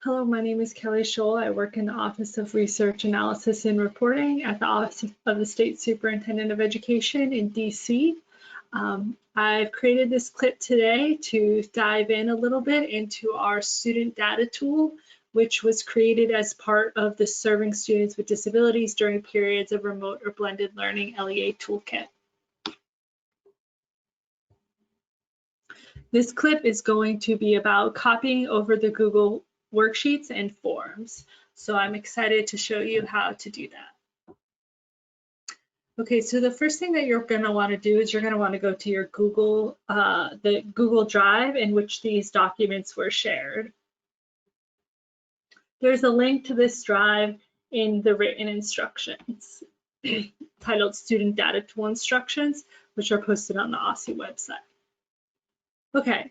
Hello, my name is Kelly Scholl. I work in the Office of Research Analysis and Reporting at the Office of the State Superintendent of Education in DC. I've created this clip today to dive in a little bit into our student data tool, which was created as part of the Serving Students with Disabilities During Periods of Remote or Blended Learning LEA toolkit. This clip is going to be about copying over the Google Worksheets and Forms. So I'm excited to show you how to do that. Okay, so the first thing that you're going to want to do is you're going to want to go to your Google, the Google Drive in which these documents were shared. There's a link to this drive in the written instructions titled Student Data Tool Instructions, which are posted on the OSSE website. Okay,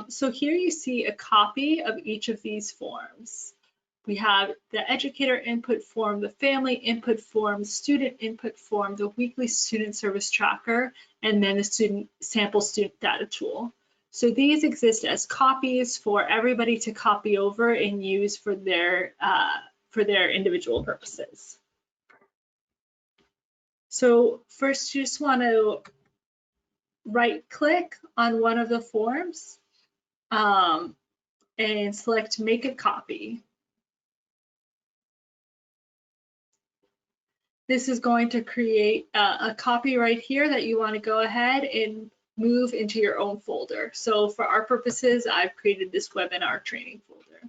so here you see a copy of each of these forms. We have the educator input form, the family input form, student input form, the weekly student service tracker, and then the sample student data tool. So these exist as copies for everybody to copy over and use for their individual purposes. So first you just want to right-click on one of the forms and select Make a Copy. This is going to create a copy right here that you want to go ahead and move into your own folder. So for our purposes, I've created this webinar training folder.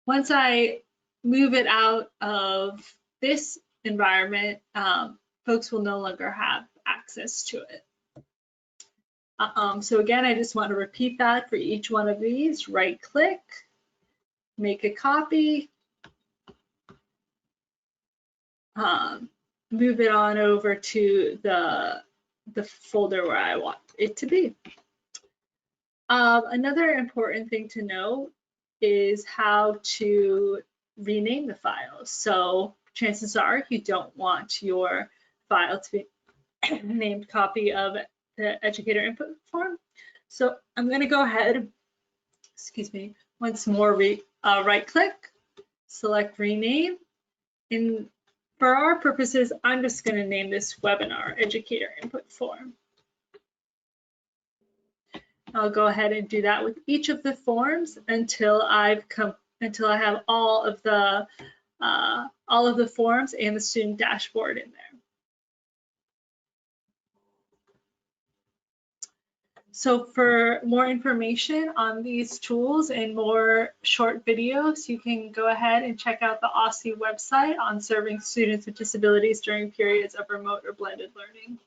Once I move it out of this environment, folks will no longer have access to it. So again, I just want to repeat that for each one of these. Right-click, make a copy, move it on over to the folder where I want it to be. Another important thing to know is how to rename the files. So chances are you don't want your file to be named copy of the educator input form. So I'm going to go ahead, once more right-click, select rename, and for our purposes, I'm just going to name this webinar educator input form. I'll go ahead and do that with each of the forms until I have all of the forms and the student dashboard in there. So for more information on these tools and more short videos, you can go ahead and check out the OSSE website on serving students with disabilities during periods of remote or blended learning.